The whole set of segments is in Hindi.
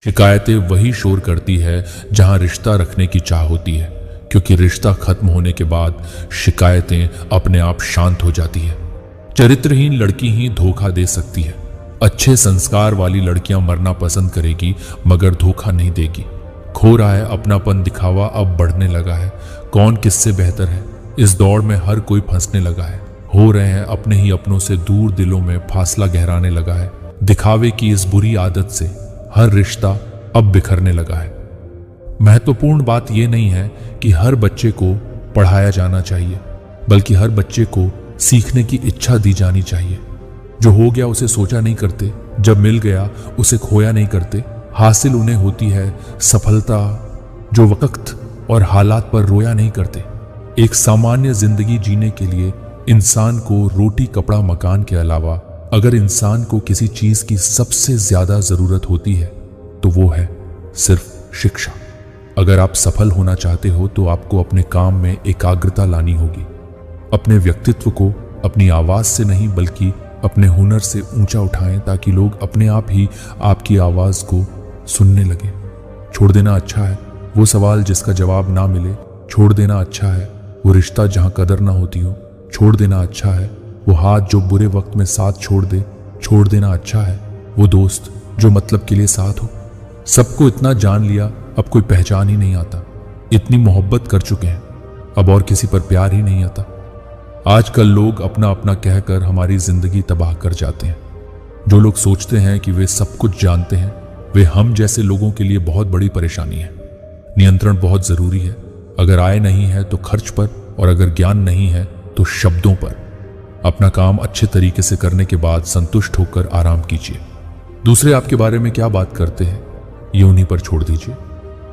शिकायतें वही शोर करती है जहां रिश्ता रखने की चाह होती है, क्योंकि रिश्ता खत्म होने के बाद शिकायतें अपने आप शांत हो जाती है। चरित्रहीन लड़की ही धोखा दे सकती है। अच्छे संस्कार वाली लड़कियां मरना पसंद करेगी मगर धोखा नहीं देगी। खो रहा है अपनापन, दिखावा अब बढ़ने लगा है। कौन किससे बेहतर है, इस दौड़ में हर कोई फंसने लगा है। हो रहे हैं अपने ही अपनों से दूर, दिलों में फासला गहराने लगा है। दिखावे की इस बुरी आदत से हर रिश्ता अब बिखरने लगा है। महत्वपूर्ण बात यह नहीं है कि हर बच्चे को पढ़ाया जाना चाहिए, बल्कि हर बच्चे को सीखने की इच्छा दी जानी चाहिए। जो हो गया उसे सोचा नहीं करते, जब मिल गया उसे खोया नहीं करते। हासिल उन्हें होती है सफलता जो वक्त और हालात पर रोया नहीं करते। एक सामान्य जिंदगी जीने के लिए इंसान को रोटी, कपड़ा, मकान के अलावा अगर इंसान को किसी चीज की सबसे ज्यादा जरूरत होती है तो वो है सिर्फ शिक्षा। अगर आप सफल होना चाहते हो तो आपको अपने काम में एकाग्रता लानी होगी। अपने व्यक्तित्व को अपनी आवाज से नहीं बल्कि अपने हुनर से ऊंचा उठाएं, ताकि लोग अपने आप ही आपकी आवाज को सुनने लगे। छोड़ देना अच्छा है वो सवाल जिसका जवाब ना मिले। छोड़ देना अच्छा है वो रिश्ता जहां कदर ना होती हो। छोड़ देना अच्छा है वो हाथ जो बुरे वक्त में साथ छोड़ दे। छोड़ देना अच्छा है वो दोस्त जो मतलब के लिए साथ हो। सबको इतना जान लिया अब कोई पहचान ही नहीं आता। इतनी मोहब्बत कर चुके हैं अब और किसी पर प्यार ही नहीं आता। आजकल लोग अपना अपना कहकर हमारी जिंदगी तबाह कर जाते हैं। जो लोग सोचते हैं कि वे सब कुछ जानते हैं, वे हम जैसे लोगों के लिए बहुत बड़ी परेशानी है। नियंत्रण बहुत जरूरी है। अगर आय नहीं है तो खर्च पर, और अगर ज्ञान नहीं है तो शब्दों पर। अपना काम अच्छे तरीके से करने के बाद संतुष्ट होकर आराम कीजिए। दूसरे आपके बारे में क्या बात करते हैं ये उन्हीं पर छोड़ दीजिए।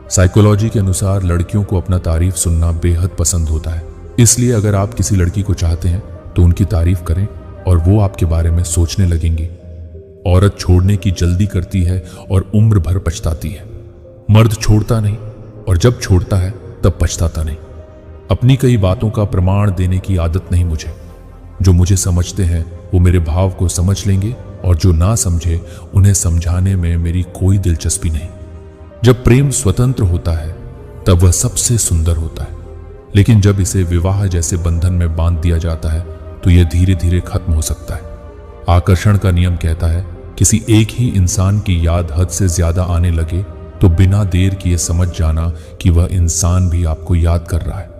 साइकोलॉजी के अनुसार लड़कियों को अपना तारीफ सुनना बेहद पसंद होता है। इसलिए अगर आप किसी लड़की को चाहते हैं तो उनकी तारीफ करें और वो आपके बारे में सोचने लगेंगी। औरत छोड़ने की जल्दी करती है और उम्र भर पछताती है। मर्द छोड़ता नहीं, और जब छोड़ता है तब पछताता नहीं। अपनी कई बातों का प्रमाण देने की आदत नहीं मुझे। जो मुझे समझते हैं वो मेरे भाव को समझ लेंगे, और जो ना समझे उन्हें समझाने में मेरी कोई दिलचस्पी नहीं। जब प्रेम स्वतंत्र होता है तब वह सबसे सुंदर होता है, लेकिन जब इसे विवाह जैसे बंधन में बांध दिया जाता है तो यह धीरे धीरे खत्म हो सकता है। आकर्षण का नियम कहता है किसी एक ही इंसान की याद हद से ज्यादा आने लगे तो बिना देर किए समझ जाना कि वह इंसान भी आपको याद कर रहा है।